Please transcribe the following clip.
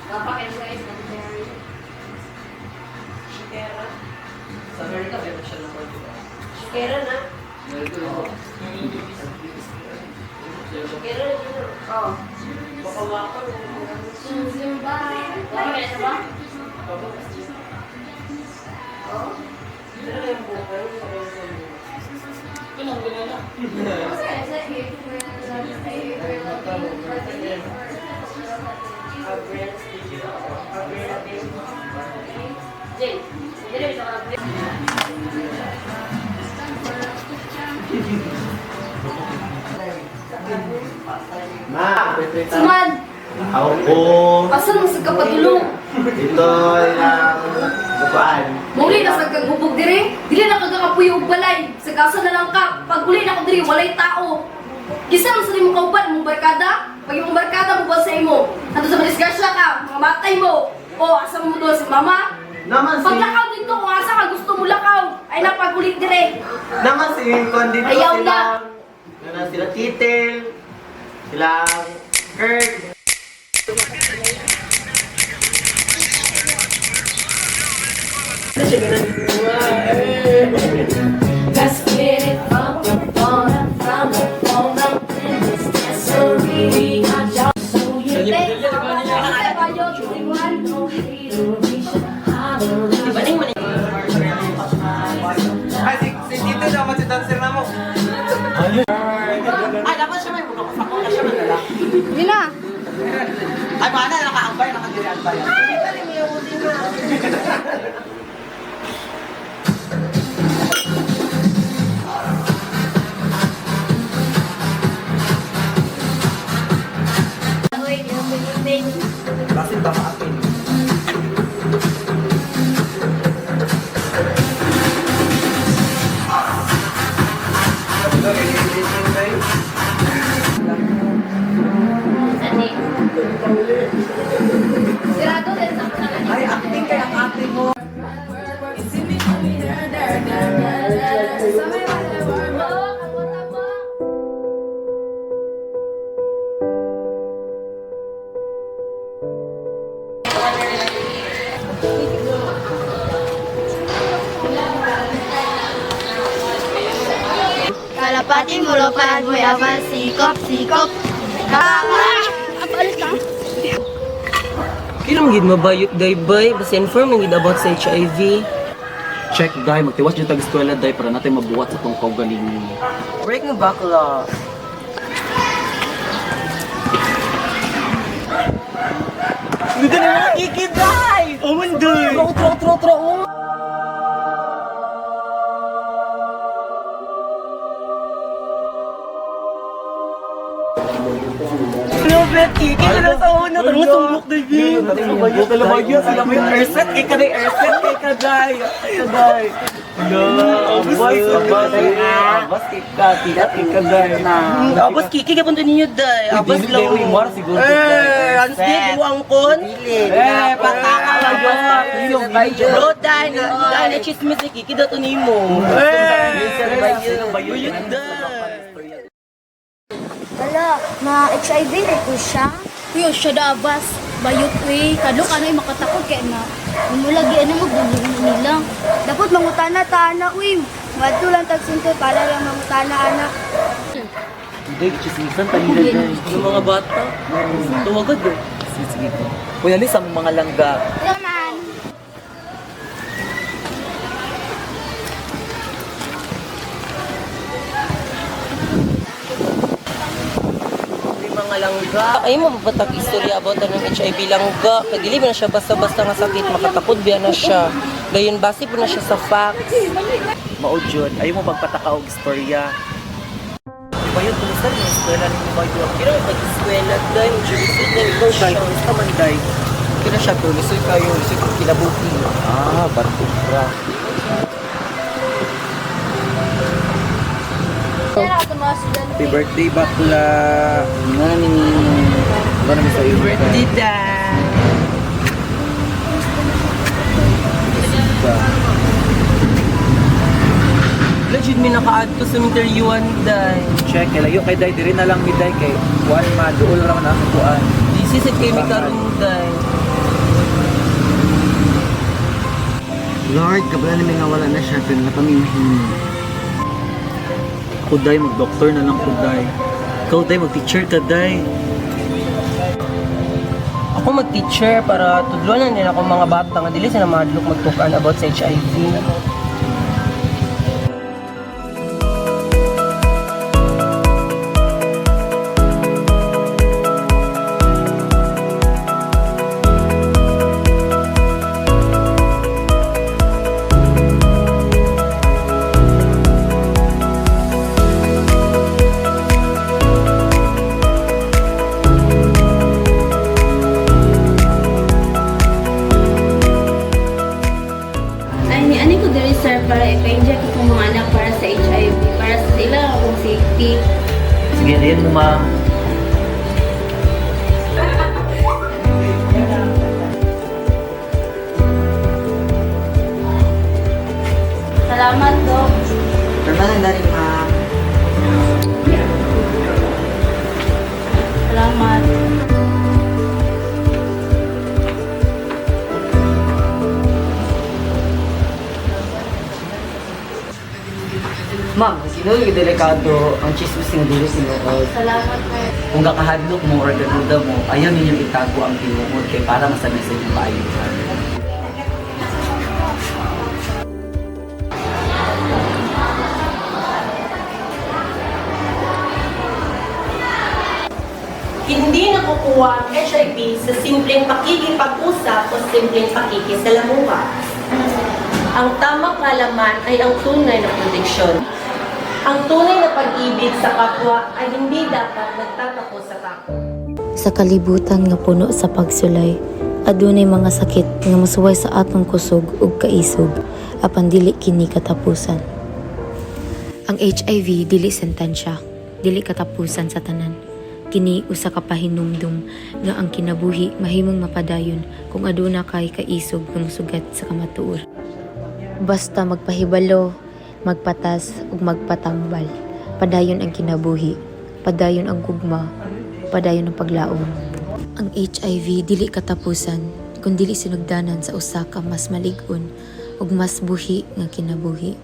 Napakain guys, Mary. Shikera. Sa Amerika, meron siya ng Portugal. Shikera na. Shikera na. Oh. Baka waka. Zumba. Napakain na ba? Oh. Pero yung buhay, Ganun na. Jane, hindi rin sa mga Ma, Sumad! ako po. Asan mo sa kapatulong? Ito yung bukaan. Muli na sa kagubog dire, dili na kagakapuyo og balay. Sa kasa na lang ka, pag uli na ko dire walay tao. Kisa man sa mo kauban mong barkada, pag imong barkada mo ba sa imo. Ato sa madisgrasya ka, mga matay mo. O asa mo doon si mama? Naman si... Pag lakaw dito kung asa ka gusto mo lakaw, ay napagulit dire. Naman si Kondito Ayaw sila. Sila Titel. Sila Kurt. Let's get it from the bottom, from the bottom. This dancery, I just so you think. Ay, si Tito naman si dancer na mo. Ay, dapat siya may muna. Ako na siya may lalaki. Hindi na. Ay, paano? Nakaambay, nakagiriambay. Kita rin mo yung usin na. Kasi baka akin. Sirado din sa pangalan. Ay, acting kaya ang acting mo. Kalapati mo lopad mo yaman sikop sikop. Apalit na. Kailan magiging mabayot, day, bay? Basta inform nang about sa HIV. Check, guy. Magtiwas dyan tag-eskwela, day, para natin mabuhat sa tong kaugalingon. Break ng bakla. Ganda na mga kikiday! Oh, manday! Tro, oh! Lobet, kiki ka lang sa una. Tarong sumbok, day, Sila mo yung airset. Kay ka na yung airset. Kay ka, day. Day. Abas, Abas kiki ka punta ninyo, day. Abas lang. Ang stay, buwang kon. pataka lang yun. Bro, day, na chismis ni kiki dato ni mo. Bayot, day. Wala, ma-HIV na po siya. Kuya, siya dabas. Bayot uy. Kadlo ka na yung makatakot kaya na. Umulagi ano mo, buling nila. Dapat mangutana ta na uy. Wadto lang tagsinto para lang mangutana anak. Hindi, chismisan tayo day. Yung mga bata, tuwagad eh. Sige po. Kuya, Liz, ang mga langga. Naman. May mga langga. Ay mo mabatag istorya about ng HIV langga. Kagili na siya basta-basta nga sakit, makatakod biya na siya. Dayon base po na siya sa facts. Maod yun. Ayaw mo magpataka og istorya. Diba yun, kumusta rin yung eskwela ninyo ba yun? Kira may pag-eskwela dahil jubisit na ikaw siya. Kumusta man, day? Kina siya to. Lisoy kayo. Lisoy kong kinabuki. Bartubra. Kaya ako mga student. Happy birthday, bakla. Nani. Ba naman sa iyo? Birthday dad. Legit may naka-add ko sa interviewan dahil. Check, layo kay day. Diri na lang ni day kay Juan ma. Dool lang na ang kuan. This is a chemical room dahil. Lord, kabala namin nga wala na siya, pero napamimahin. Ako, day, mag-doktor na lang ko, day. Ikaw, day, mag-teacher ka, day. Ako mag-teacher para tudlonan din ako mga bata nga dili sila madlok magtukan about sa HIV. Ani ko diri sir para ipa-inject ko mga anak para sa HIV, para sa sila akong safety. Sige, diyan mo, ma'am. Salamat, Dok. Permanan na rin, ma'am. Salamat. Ma'am, sino yung delikado ang chismis ng dili sinuod? Salamat, Sir. Kung kakahadlok mo or gaduda mo, ayaw ninyong itago ang tinuod kay para masabi sa inyong paayuhan. Hindi nakukuha ang HIV sa simpleng pakikipag-usap o simpleng pakikisalamuha. Ang tamang kalaman ay ang tunay na proteksyon. Ang tunay na pag-ibig sa kapwa ay hindi dapat nagtatapos sa takot. Sa kalibutan nga puno sa pagsulay, adunay mga sakit nga masuway sa atong kusog ug kaisog, apan dili kini katapusan. Ang HIV dili sentensya, dili katapusan sa tanan. Kini usa ka pahinumdum nga ang kinabuhi mahimong mapadayon kung aduna kay kaisog nga mosugat sa kamatuor. Basta magpahibalo, magpatas ug magpatambal. Padayon ang kinabuhi, padayon ang gugma, padayon ang paglaom. Ang HIV dili katapusan, kun dili sinugdanan sa usa ka mas malig-on ug mas buhi nga kinabuhi.